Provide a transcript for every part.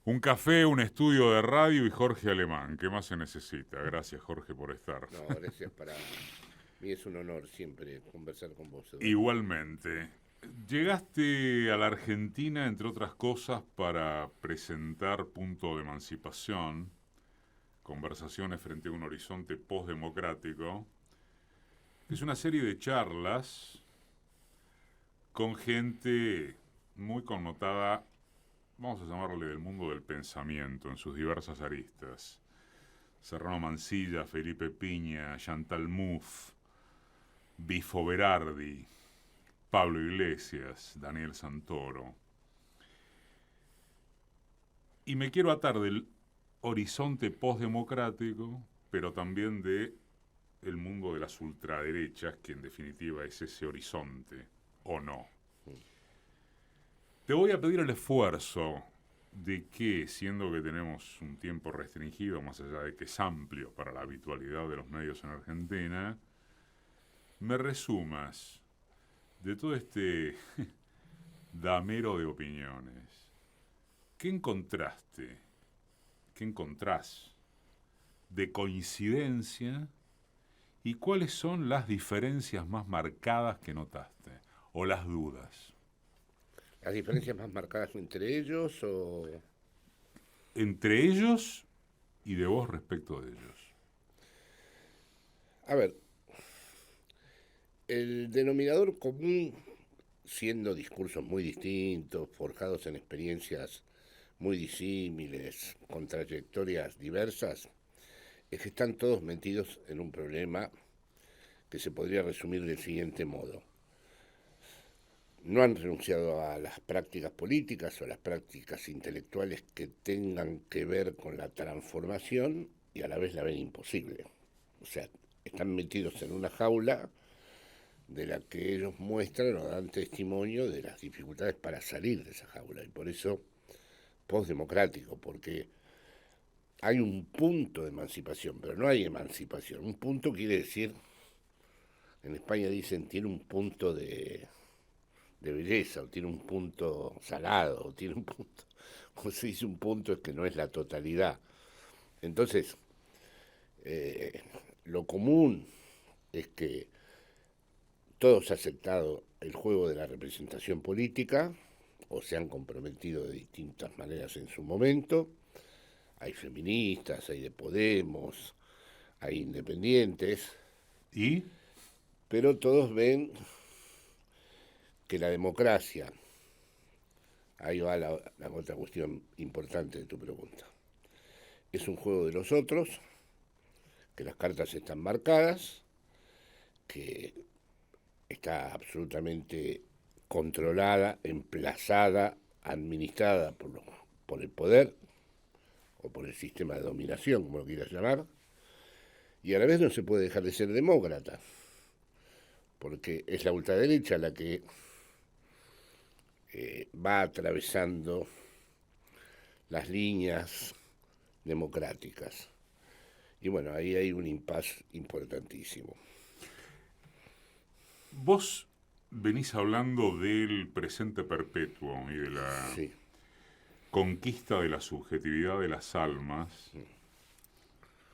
Un café, un estudio de radio y Jorge Alemán. ¿Qué más se necesita? Gracias, Jorge, por estar. No, gracias para mí es un honor siempre conversar con vos, Eduardo. Igualmente. Llegaste a la Argentina, entre otras cosas, para presentar Punto de Emancipación, conversaciones frente a un horizonte postdemocrático. Es una serie de charlas con gente muy connotada, vamos a llamarle del mundo del pensamiento, en sus diversas aristas. Serrano Mansilla, Felipe Piña, Chantal Mouffe, Bifo Berardi, Pablo Iglesias, Daniel Santoro. Y me quiero atar del horizonte postdemocrático, pero también de el mundo de las ultraderechas, que en definitiva es ese horizonte, ¿o no? Te voy a pedir el esfuerzo de que, siendo que tenemos un tiempo restringido, más allá de que es amplio para la habitualidad de los medios en Argentina, me resumas de todo este damero de opiniones. ¿Qué encontraste? ¿Qué encontrás de coincidencia? ¿Y cuáles son las diferencias más marcadas que notaste? ¿O las dudas? ¿Las diferencias más marcadas entre ellos o...? Entre ellos y de vos respecto de ellos. A ver, el denominador común, siendo discursos muy distintos, forjados en experiencias muy disímiles, con trayectorias diversas, es que están todos metidos en un problema que se podría resumir del siguiente modo. No han renunciado a las prácticas políticas o a las prácticas intelectuales que tengan que ver con la transformación y a la vez la ven imposible. O sea, están metidos en una jaula de la que ellos muestran o dan testimonio de las dificultades para salir de esa jaula. Y por eso, postdemocrático, porque hay un punto de emancipación, pero no hay emancipación. Un punto quiere decir, en España dicen, tiene un punto de belleza, o tiene un punto salado, o tiene un punto, como se dice un punto es que no es la totalidad. Entonces, eh, lo común es que todos han aceptado el juego de la representación política, o se han comprometido de distintas maneras en su momento. Hay feministas, hay de Podemos, hay independientes, ¿Y? pero todos ven que la democracia, ahí va la otra cuestión importante de tu pregunta, es un juego de los otros, que las cartas están marcadas, que está absolutamente controlada, emplazada, administrada por el poder o por el sistema de dominación, como lo quieras llamar, y a la vez no se puede dejar de ser demócrata, porque es la ultraderecha la que va atravesando las líneas democráticas. Y bueno, ahí hay un impasse importantísimo. Vos venís hablando del presente perpetuo y de la Sí. conquista de la subjetividad de las almas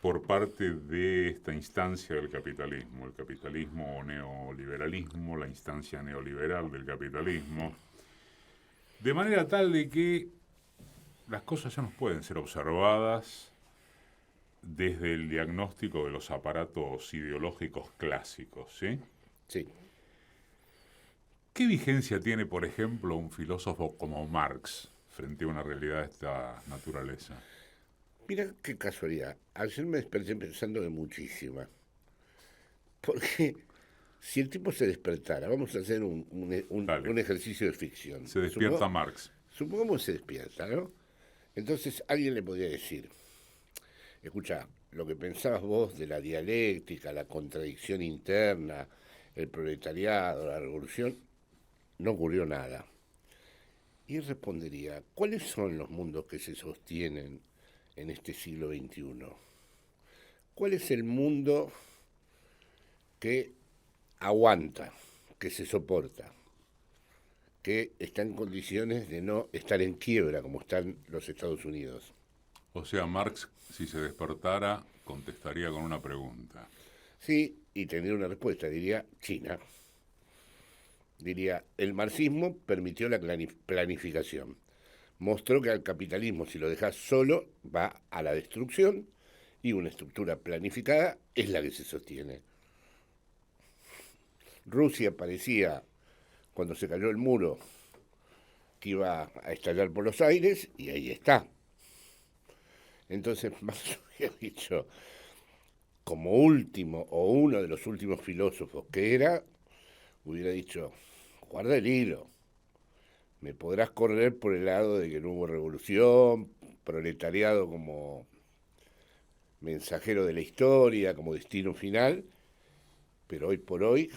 por parte de esta instancia del capitalismo, el capitalismo o neoliberalismo, la instancia neoliberal del capitalismo, de manera tal de que las cosas ya no pueden ser observadas desde el diagnóstico de los aparatos ideológicos clásicos, ¿sí? Sí. ¿Qué vigencia tiene, por ejemplo, un filósofo como Marx frente a una realidad de esta naturaleza? Mira qué casualidad. Ayer me desperté pensando de muchísima. Porque si el tipo se despertara, vamos a hacer Dale, un ejercicio de ficción. se despierta Marx. Supongamos se despierta, ¿no? Entonces alguien le podría decir, escucha, lo que pensabas vos de la dialéctica, la contradicción interna, el proletariado, la revolución, no ocurrió nada. Y él respondería, ¿cuáles son los mundos que se sostienen en este siglo XXI? ¿Cuál es el mundo que aguanta, que se soporta? que está en condiciones de no estar en quiebra como están los Estados Unidos. O sea, Marx, si se despertara, contestaría con una pregunta. Sí, y tendría una respuesta, diría China. Diría, el marxismo permitió la planificación. Mostró que al capitalismo, si lo dejas solo, va a la destrucción y una estructura planificada es la que se sostiene. Rusia parecía, cuando se cayó el muro, que iba a estallar por los aires y ahí está. Entonces, Marx había dicho, como último o uno de los últimos filósofos que era, hubiera dicho, guarda el hilo, me podrás correr por el lado de que no hubo revolución, proletariado como mensajero de la historia, como destino final, pero hoy por hoy,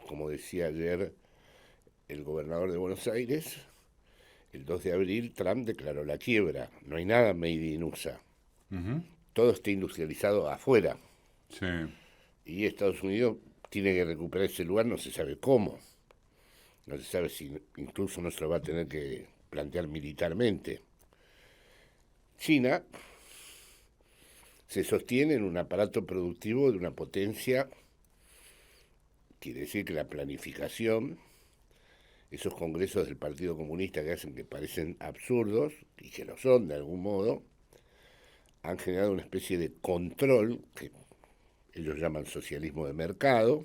como decía ayer el gobernador de Buenos Aires, el 2 de abril Trump declaró la quiebra, no hay nada made in USA, todo está industrializado afuera. Sí. Y Estados Unidos tiene que recuperar ese lugar, no se sabe cómo. No se sabe si incluso no se lo va a tener que plantear militarmente. China se sostiene en un aparato productivo de una potencia, quiere decir que la planificación, esos congresos del Partido Comunista que hacen que parecen absurdos, y que lo son de algún modo, han generado una especie de control que ellos llaman socialismo de mercado,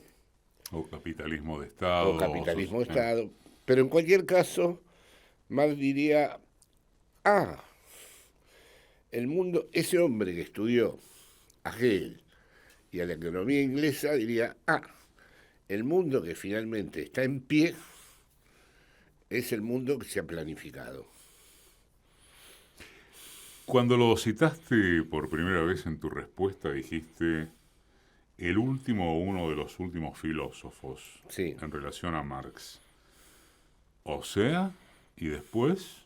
O capitalismo de Estado. o capitalismo de Estado, pero en cualquier caso, Marx diría, el mundo, ese hombre que estudió a Hegel y a la economía inglesa diría, el mundo que finalmente está en pie es el mundo que se ha planificado. Cuando lo citaste por primera vez en tu respuesta, dijiste el último o uno de los últimos filósofos Sí. en relación a Marx. O sea, y después.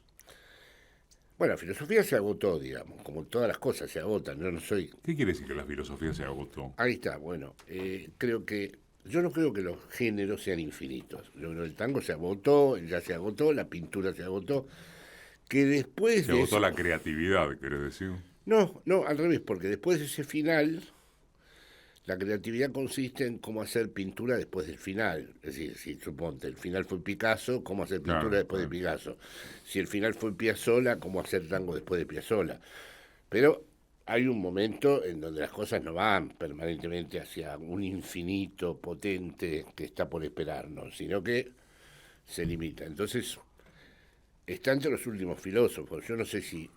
Bueno, la filosofía se agotó, digamos, como todas las cosas se agotan. Yo no soy. ¿Qué quiere decir que la filosofía se agotó? Ahí está, bueno, yo no creo que los géneros sean infinitos. Yo creo que el tango se agotó, el jazz se agotó, la pintura se agotó. Que después Se de agotó ese... la creatividad, ¿querés decir? No, no, al revés, porque después de ese final, la creatividad consiste en cómo hacer pintura después del final. Es decir, si suponte, el final fue Picasso, cómo hacer pintura Claro, después de Picasso. Si el final fue Piazzolla, cómo hacer tango después de Piazzolla. Pero hay un momento en donde las cosas no van permanentemente hacia un infinito potente que está por esperarnos, sino que se limita. Entonces, está entre los últimos filósofos. Yo no sé si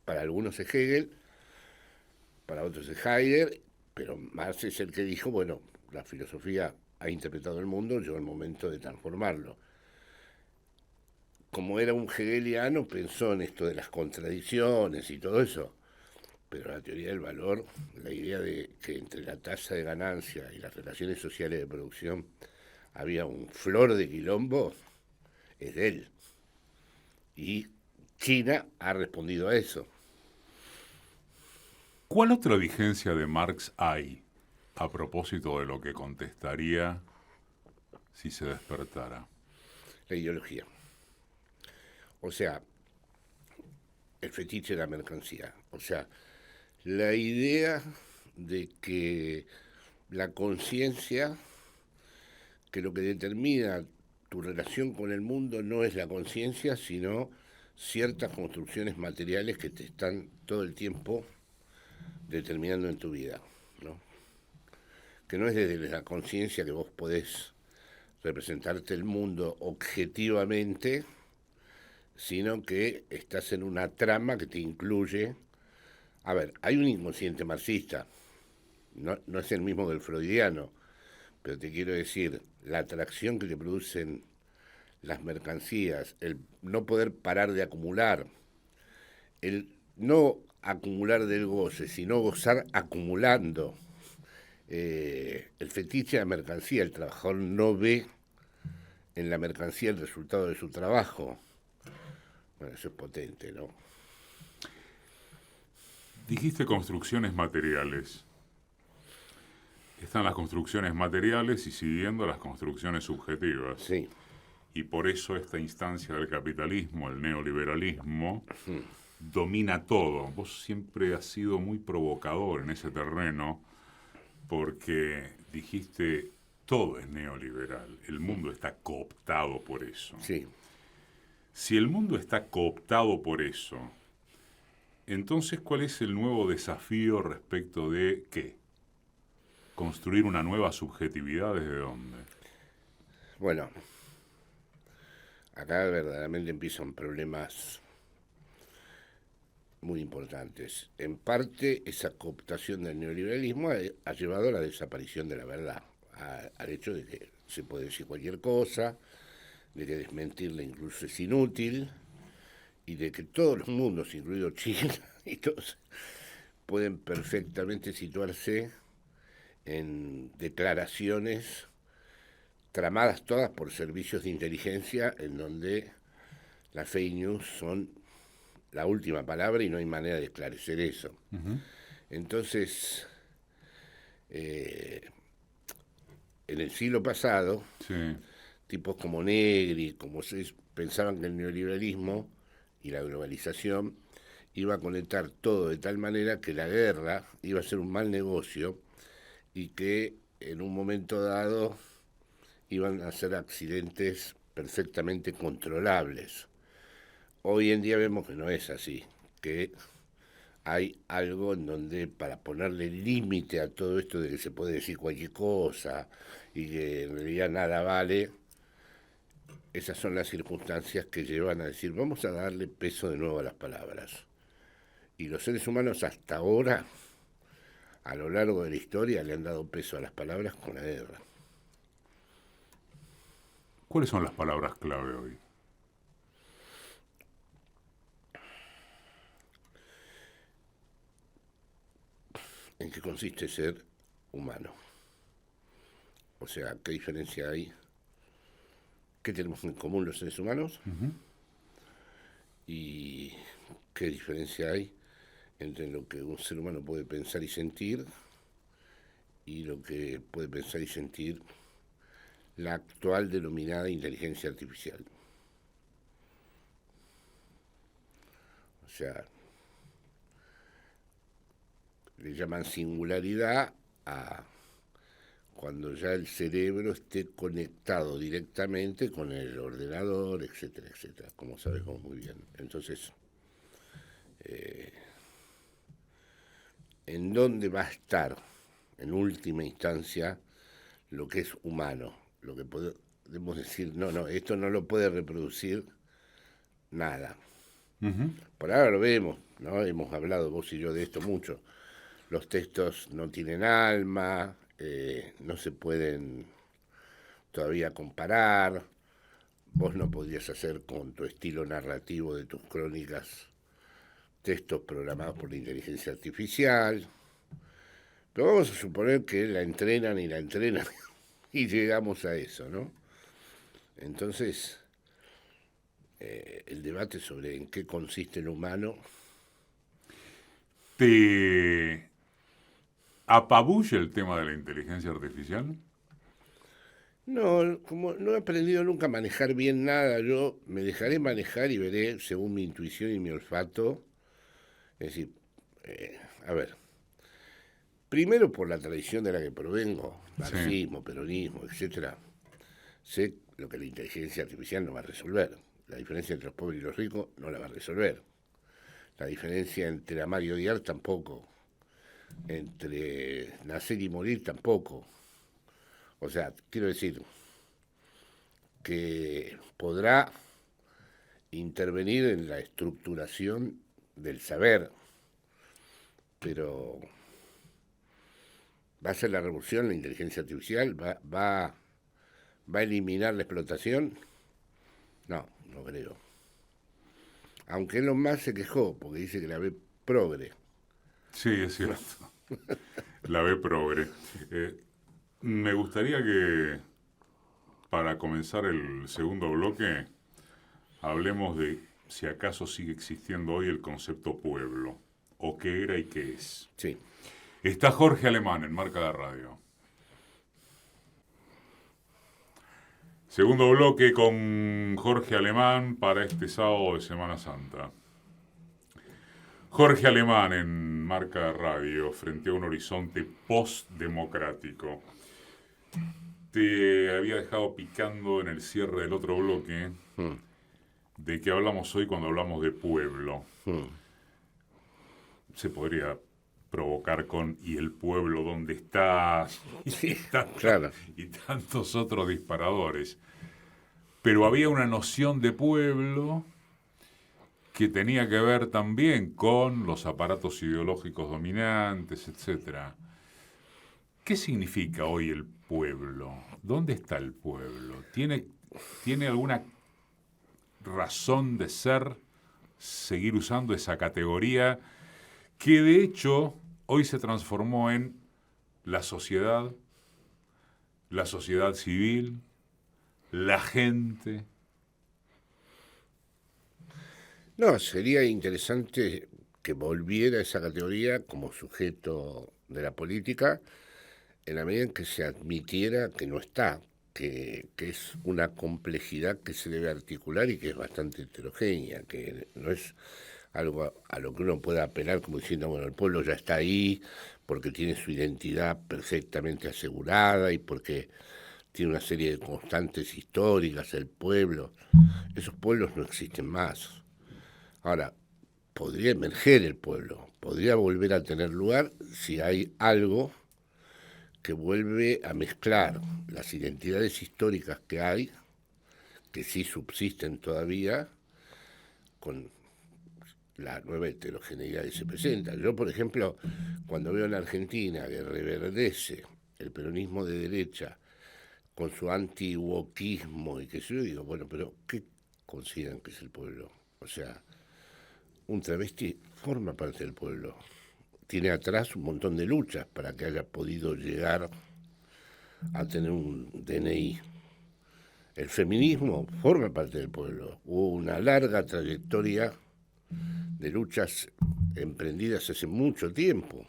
para algunos es Hegel, para otros es Heidegger, pero Marx es el que dijo, bueno, la filosofía ha interpretado el mundo, llegó el momento de transformarlo. Como era un hegeliano, pensó en esto de las contradicciones y todo eso, pero la teoría del valor, la idea de que entre la tasa de ganancia y las relaciones sociales de producción había un flor de quilombo, es de él. Y China ha respondido a eso. ¿Cuál otra vigencia de Marx hay a propósito de lo que contestaría si se despertara? La ideología. O sea, el fetiche de la mercancía. O sea, la idea de que la conciencia, que lo que determina tu relación con el mundo no es la conciencia, sino ciertas construcciones materiales que te están todo el tiempo determinando en tu vida, ¿no? Que no es desde la conciencia que vos podés representarte el mundo objetivamente, sino que estás en una trama que te incluye. A ver, hay un inconsciente marxista, no es el mismo del freudiano, pero te quiero decir, la atracción que te producen las mercancías, el no poder parar de acumular, el no acumular del goce, sino gozar acumulando, el fetiche de la mercancía, el trabajador no ve en la mercancía el resultado de su trabajo. Bueno, eso es potente, ¿no? Dijiste construcciones materiales. Están las construcciones materiales y siguiendo las construcciones subjetivas. Sí. y por eso esta instancia del capitalismo, el neoliberalismo, domina todo. Vos siempre has sido muy provocador en ese terreno porque dijiste todo es neoliberal, el mundo está cooptado por eso. Sí. Si el mundo está cooptado por eso, entonces ¿cuál es el nuevo desafío respecto de qué? ¿Construir una nueva subjetividad desde dónde? Bueno, acá verdaderamente empiezan problemas muy importantes. En parte, esa cooptación del neoliberalismo ha llevado a la desaparición de la verdad, al hecho de que se puede decir cualquier cosa, de que desmentirla incluso es inútil, y de que todos los mundos, incluido China y todos, pueden perfectamente situarse en declaraciones tramadas todas por servicios de inteligencia en donde las fake news son la última palabra y no hay manera de esclarecer eso. Entonces, en el siglo pasado, Sí. tipos como Negri, como pensaban que el neoliberalismo y la globalización iba a conectar todo de tal manera que la guerra iba a ser un mal negocio y que en un momento dado iban a ser accidentes perfectamente controlables. Hoy en día vemos que no es así, que hay algo en donde para ponerle límite a todo esto de que se puede decir cualquier cosa y que en realidad nada vale, esas son las circunstancias que llevan a decir vamos a darle peso de nuevo a las palabras. Y los seres humanos hasta ahora, a lo largo de la historia, le han dado peso a las palabras con la guerra. ¿Cuáles son las palabras clave hoy? ¿En qué consiste ser humano? O sea, ¿qué diferencia hay? ¿Qué tenemos en común los seres humanos? ¿Y qué diferencia hay entre lo que un ser humano puede pensar y sentir y lo que puede pensar y sentir la actual denominada inteligencia artificial? O sea, le llaman singularidad a cuando ya el cerebro esté conectado directamente con el ordenador, etcétera, etcétera, como sabemos muy bien. Entonces, ¿en dónde va a estar, en última instancia, lo que es humano? Lo que podemos decir, no, esto no lo puede reproducir nada. Por ahora lo vemos, ¿no? Hemos hablado vos y yo de esto mucho. Los textos no tienen alma, no se pueden todavía comparar. Vos no podrías hacer con tu estilo narrativo de tus crónicas textos programados por la inteligencia artificial. Pero vamos a suponer que la entrenan y llegamos a eso, ¿no? Entonces, el debate sobre en qué consiste el humano. ¿Te apabulla el tema de la inteligencia artificial? No, como no he aprendido nunca a manejar bien nada, yo me dejaré manejar y veré según mi intuición y mi olfato. Es decir, a ver, primero por la tradición de la que provengo, marxismo, peronismo, etcétera, sé lo que la inteligencia artificial no va a resolver. La diferencia entre los pobres y los ricos no la va a resolver. La diferencia entre amar y odiar tampoco. Entre nacer y morir tampoco. O sea, quiero decir que podrá intervenir en la estructuración del saber, pero ¿va a ser la revolución la inteligencia artificial? ¿Va a eliminar la explotación? No, no creo. Aunque Elon Musk se quejó, porque dice que la ve progre. Sí, es cierto. La ve progre. Me gustaría que, para comenzar el segundo bloque, hablemos de si acaso sigue existiendo hoy el concepto pueblo, o qué era y qué es. Sí. Está Jorge Alemán en Marca de Radio. Segundo bloque con Jorge Alemán para este sábado de Semana Santa. Jorge Alemán en Marca Radio, frente a un horizonte post-democrático. Te había dejado picando en el cierre del otro bloque de que hablamos hoy cuando hablamos de pueblo. Se podría provocar con ¿y el pueblo dónde está? Sí, claro. Y tantos otros disparadores. Pero había una noción de pueblo que tenía que ver también con los aparatos ideológicos dominantes, etc. ¿Qué significa hoy el pueblo? ¿Dónde está el pueblo? ¿Tiene alguna razón de ser seguir usando esa categoría que de hecho hoy se transformó en la sociedad civil, la gente? No, sería interesante que volviera esa categoría como sujeto de la política en la medida en que se admitiera que no está, que es una complejidad que se debe articular y que es bastante heterogénea, que no es algo a lo que uno pueda apelar como diciendo, bueno, el pueblo ya está ahí porque tiene su identidad perfectamente asegurada y porque tiene una serie de constantes históricas, el pueblo. Esos pueblos no existen más. Ahora, podría emerger el pueblo, podría volver a tener lugar si hay algo que vuelve a mezclar las identidades históricas que hay, que sí subsisten todavía, con la nueva heterogeneidad que se presenta. Yo, por ejemplo, cuando veo en Argentina que reverdece el peronismo de derecha con su anti-wokismo y que yo digo, bueno, pero ¿qué consideran que es el pueblo? O sea, un travesti forma parte del pueblo. Tiene atrás un montón de luchas para que haya podido llegar a tener un DNI. El feminismo forma parte del pueblo. Hubo una larga trayectoria de luchas emprendidas hace mucho tiempo.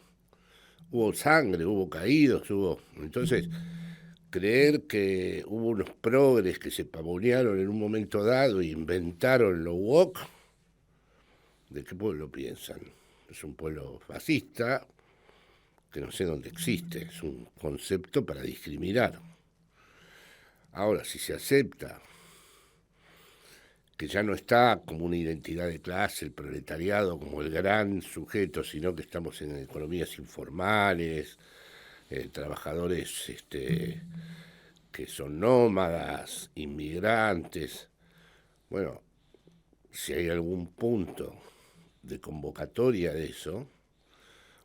Hubo sangre, hubo caídos, hubo... Entonces, creer que hubo unos progres que se pavonearon en un momento dado e inventaron lo woke, ¿de qué pueblo piensan? Es un pueblo fascista que no sé dónde existe, es un concepto para discriminar. Ahora, si se acepta que ya no está como una identidad de clase, el proletariado como el gran sujeto, sino que estamos en economías informales, trabajadores que son nómadas, inmigrantes. Bueno, si hay algún punto de convocatoria de eso,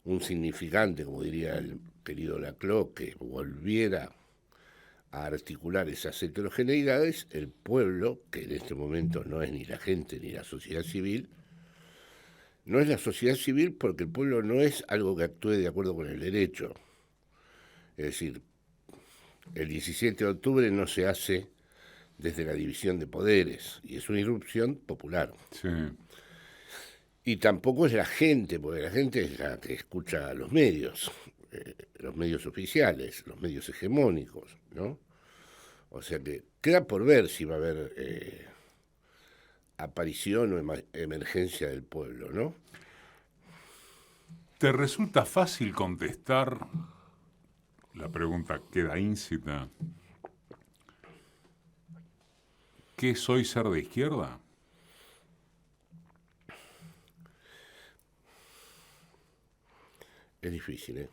un significante, como diría el querido Laclau, que volviera a articular esas heterogeneidades, el pueblo, que en este momento no es ni la gente ni la sociedad civil, no es la sociedad civil porque el pueblo no es algo que actúe de acuerdo con el derecho. Es decir, el 17 de octubre no se hace desde la división de poderes y es una irrupción popular. Sí. Y tampoco es la gente, porque la gente es la que escucha los medios oficiales, los medios hegemónicos, ¿no? O sea que queda por ver si va a haber aparición o emergencia del pueblo, ¿no? ¿Te resulta fácil contestar? La pregunta queda íncita. ¿Qué es hoy ser de izquierda? Es difícil, ¿eh?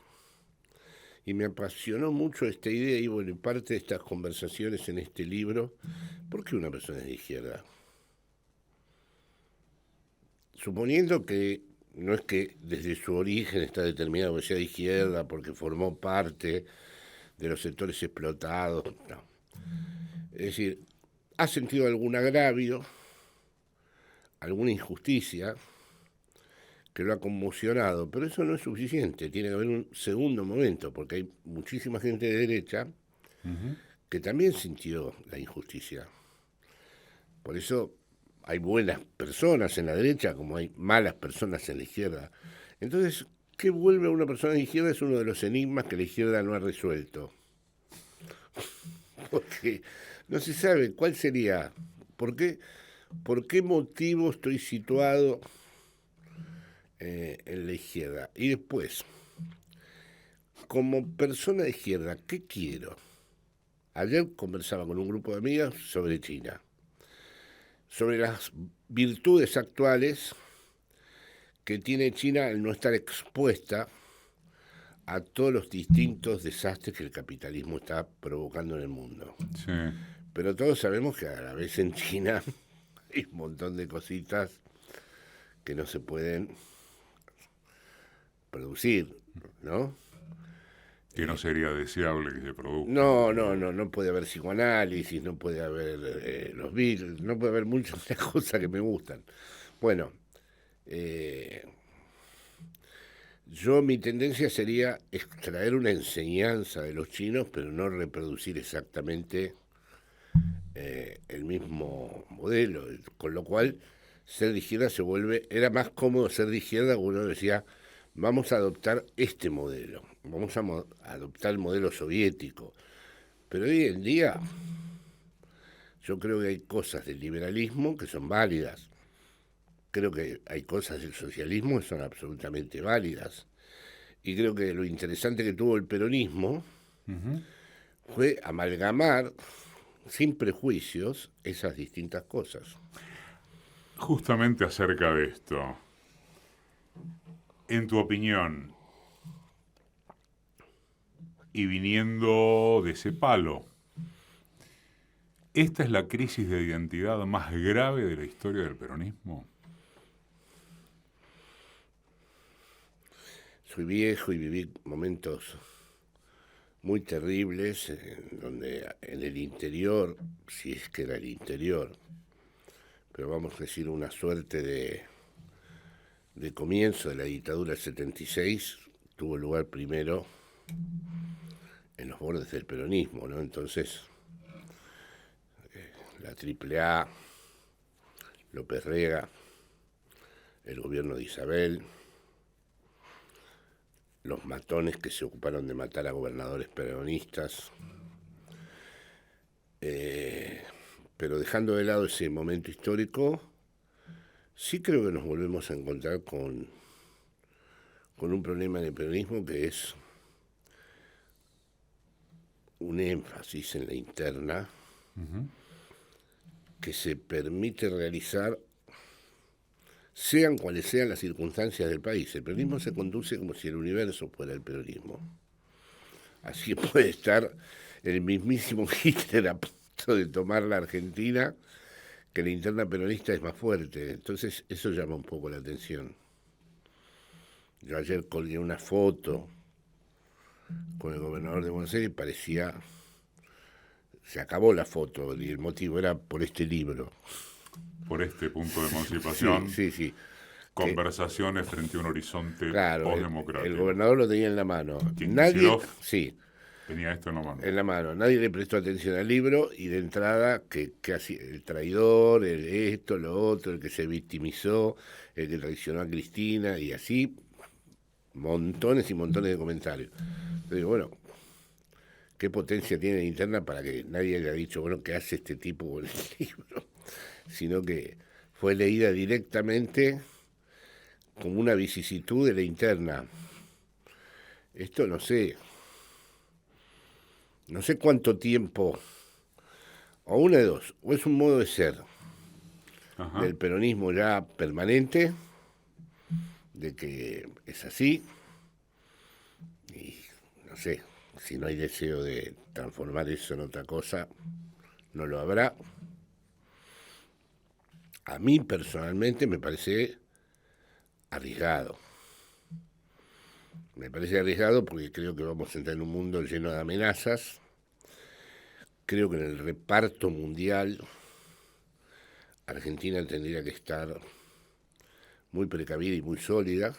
Y me apasionó mucho esta idea y bueno, parte de estas conversaciones en este libro, ¿por qué una persona es de izquierda? Suponiendo que no es que desde su origen está determinado que sea de izquierda porque formó parte de los sectores explotados, no. Es decir, ha sentido algún agravio, alguna injusticia que lo ha conmocionado, pero eso no es suficiente, tiene que haber un segundo momento, porque hay muchísima gente de derecha que también sintió la injusticia. Por eso hay buenas personas en la derecha como hay malas personas en la izquierda. Entonces, ¿qué vuelve a una persona de izquierda? Es uno de los enigmas que la izquierda no ha resuelto. Porque No se sabe cuál sería, por qué motivo estoy situado en la izquierda. Y después, como persona de izquierda, ¿qué quiero? Ayer conversaba con un grupo de amigas sobre China, sobre las virtudes actuales que tiene China al no estar expuesta a todos los distintos desastres que el capitalismo está provocando en el mundo. Sí. Pero todos sabemos que a la vez en China hay un montón de cositas que no se pueden producir, ¿no? Que no sería deseable que se produzca. No puede haber psicoanálisis, no puede haber los Beatles, no puede haber muchas cosas que me gustan. Bueno, mi tendencia sería extraer una enseñanza de los chinos, pero no reproducir exactamente el mismo modelo, con lo cual ser de izquierda era más cómodo ser de izquierda, uno decía, vamos a adoptar este modelo, vamos a adoptar el modelo soviético. Pero hoy en día yo creo que hay cosas del liberalismo que son válidas, creo que hay cosas del socialismo que son absolutamente válidas, y creo que lo interesante que tuvo el peronismo fue amalgamar sin prejuicios esas distintas cosas. Justamente acerca de esto, en tu opinión, y viniendo de ese palo, ¿esta es la crisis de identidad más grave de la historia del peronismo? Soy viejo y viví momentos muy terribles donde en el interior, si es que era el interior, pero vamos a decir una suerte de comienzo de la dictadura del 76, tuvo lugar primero en los bordes del peronismo, ¿no? Entonces, la AAA, López Rega, el gobierno de Isabel, los matones que se ocuparon de matar a gobernadores peronistas, pero dejando de lado ese momento histórico, sí creo que nos volvemos a encontrar con un problema en el peronismo que es un énfasis en la interna que se permite realizar sean cuales sean las circunstancias del país. El peronismo se conduce como si el universo fuera el peronismo. Así puede estar el mismísimo Hitler a punto de tomar la Argentina, que la interna peronista es más fuerte. Entonces eso llama un poco la atención. Yo ayer colgué una foto con el gobernador de Buenos Aires y parecía... Se acabó la foto y el motivo era por este libro. Por este punto de emancipación. Sí. Conversaciones frente a un horizonte claro, postdemocrático. El gobernador lo tenía en la mano. Nadie tenía esto en la mano. En la mano. Nadie le prestó atención al libro y de entrada que hacía el traidor, el esto, lo otro, el que se victimizó, el que traicionó a Cristina y así montones y montones de comentarios. Entonces digo, bueno, ¿qué potencia tiene la interna para que nadie haya dicho, bueno, ¿qué hace este tipo con el libro? Sino que fue leída directamente como una vicisitud de la interna. Esto no sé cuánto tiempo, o una de dos, o es un modo de ser del peronismo ya permanente, de que es así, y no sé, si no hay deseo de transformar eso en otra cosa, no lo habrá. A mí personalmente me parece arriesgado. Me parece arriesgado porque creo que vamos a entrar en un mundo lleno de amenazas. Creo que en el reparto mundial Argentina tendría que estar muy precavida y muy sólida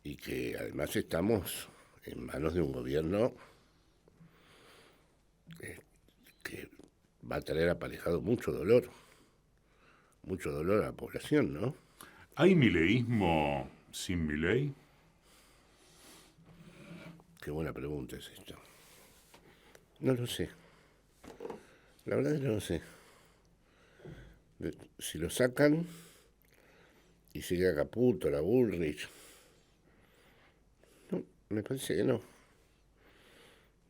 y que además estamos en manos de un gobierno que va a traer aparejado mucho dolor a la población, ¿no? ¿Hay mileísmo sin Milei? Qué buena pregunta es esta. No lo sé. La verdad es que no sé. Si lo sacan y se queda Caputo, la Bullrich, no, me parece que no.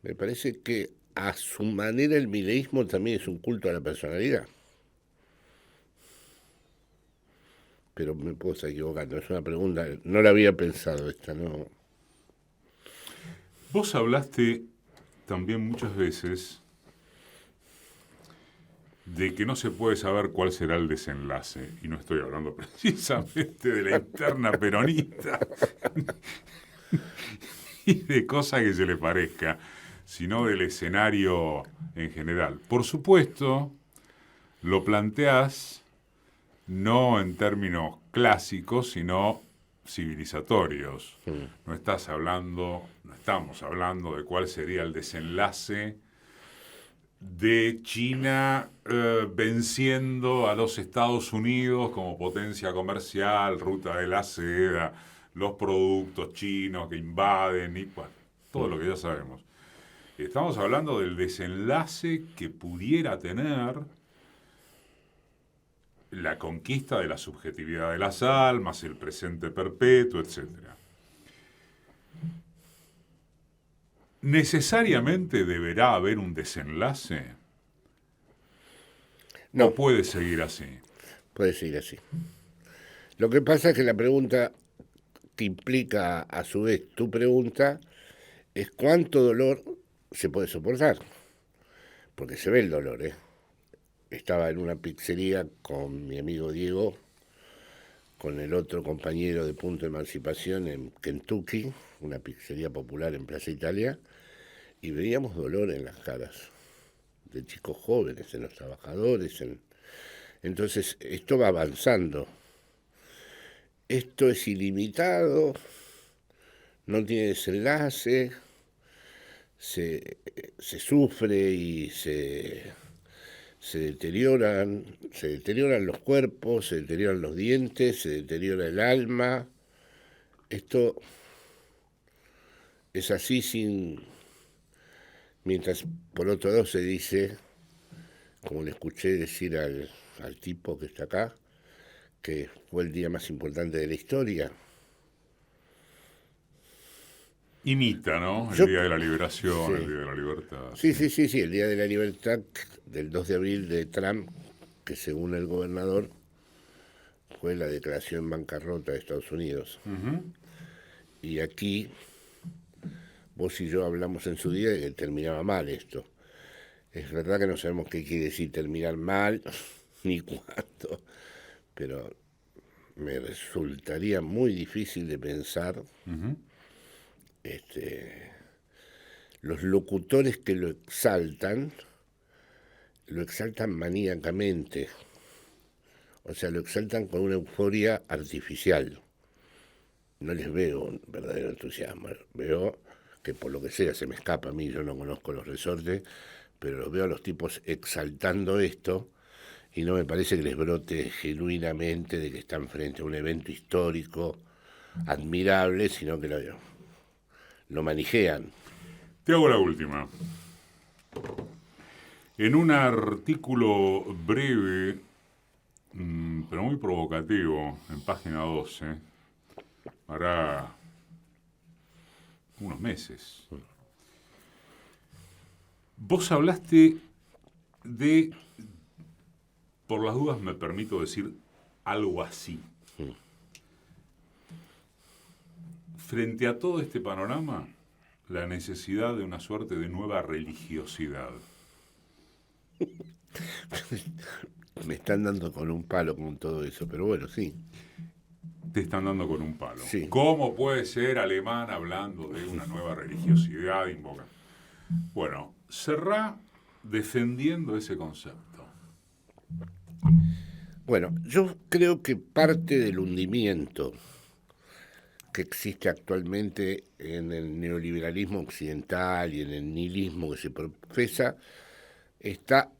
Me parece que a su manera el mileísmo también es un culto a la personalidad. Pero me puedo estar equivocando, es una pregunta, no la había pensado esta, no. Vos hablaste también muchas veces de que no se puede saber cuál será el desenlace, y no estoy hablando precisamente de la interna peronista y de cosa que se le parezca, sino del escenario en general. Por supuesto, lo planteás no en términos clásicos, sino civilizatorios. No estamos hablando de cuál sería el desenlace de China venciendo a los Estados Unidos como potencia comercial, ruta de la seda, los productos chinos que invaden y bueno, todo lo que ya sabemos. Estamos hablando del desenlace que pudiera tener la conquista de la subjetividad de las almas, el presente perpetuo, etc. ¿Necesariamente deberá haber un desenlace? ¿O No, puede seguir así? puede seguir así. Lo que pasa es que la pregunta que implica a su vez tu pregunta es cuánto dolor se puede soportar. Porque se ve el dolor, ¿eh? Estaba en una pizzería con mi amigo Diego, con el otro compañero de Punto de Emancipación en Kentucky, una pizzería popular en Plaza Italia, y veíamos dolor en las caras de chicos jóvenes, en los trabajadores. Entonces, esto va avanzando. Esto es ilimitado, no tiene desenlace, se sufre y se deterioran los cuerpos, se deterioran los dientes, se deteriora el alma. Esto es así mientras por otro lado se dice, como le escuché decir al tipo que está acá, que fue el día más importante de la historia. Imita, ¿no? El Yo, Día de la Liberación, el sí, Día de la Libertad. sí, Sí. sí, sí, sí, el Día de la Libertad del 2 de abril de Trump, que según el gobernador fue la declaración en bancarrota de Estados Unidos. Uh-huh. Y aquí vos y yo hablamos en su día de que terminaba mal esto. Es verdad que no sabemos qué quiere decir terminar mal, ni cuánto, pero me resultaría muy difícil de pensar Uh-huh. los locutores que lo exaltan maníacamente, o sea, lo exaltan con una euforia artificial. No les veo un verdadero entusiasmo, veo que por lo que sea se me escapa a mí, yo no conozco los resortes, pero los veo a los tipos exaltando esto y no me parece que les brote genuinamente de que están frente a un evento histórico admirable, sino que lo manijean. Te hago la última. En un artículo breve, pero muy provocativo, en página 12, hará unos meses, vos hablaste de, por las dudas me permito decir, algo así. Frente a todo este panorama, la necesidad de una suerte de nueva religiosidad. Me están dando con un palo con todo eso, pero bueno, sí. Te están dando con un palo. Sí. ¿Cómo puede ser alemán hablando de una nueva religiosidad invocada? Bueno, cerrá defendiendo ese concepto. Bueno, yo creo que parte del hundimiento que existe actualmente en el neoliberalismo occidental y en el nihilismo que se profesa está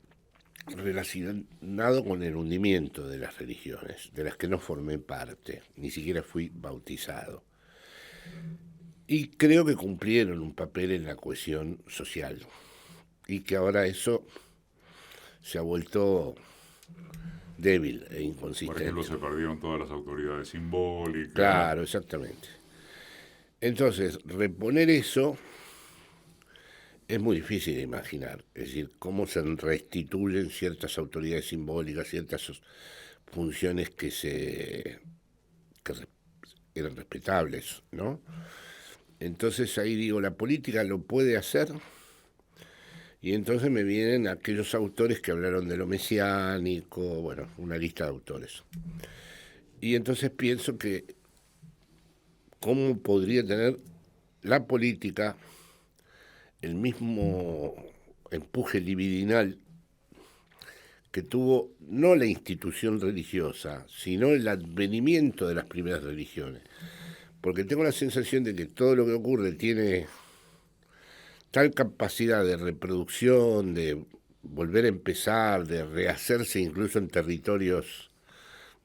relacionado con el hundimiento de las religiones, de las que no formé parte, ni siquiera fui bautizado. Y creo que cumplieron un papel en la cohesión social y que ahora eso se ha vuelto débil e Por inconsistente. ejemplo, se perdieron todas las autoridades simbólicas. Claro, exactamente. Entonces, reponer eso es muy difícil de imaginar. Es decir, cómo se restituyen ciertas autoridades simbólicas, ciertas funciones que eran respetables, ¿no? Entonces ahí digo, la política lo puede hacer, y entonces me vienen aquellos autores que hablaron de lo mesiánico, bueno, una lista de autores. Y entonces pienso que cómo podría tener la política el mismo empuje libidinal que tuvo no la institución religiosa, sino el advenimiento de las primeras religiones. Porque tengo la sensación de que todo lo que ocurre tiene tal capacidad de reproducción, de volver a empezar, de rehacerse incluso en territorios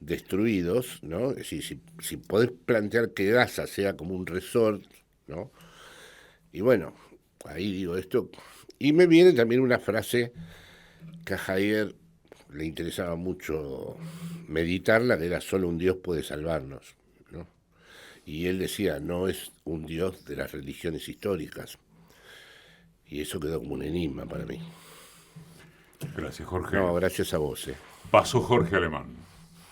destruidos, ¿no? Es decir, si podés plantear que Gaza sea como un resort, ¿no? Y bueno, ahí digo esto. Y me viene también una frase que a Javier le interesaba mucho meditarla, que era: solo un Dios puede salvarnos, ¿no? Y él decía, no es un Dios de las religiones históricas. Y eso quedó como un enigma para mí. Gracias, Jorge. No, gracias a vos. Pasó Jorge Alemán.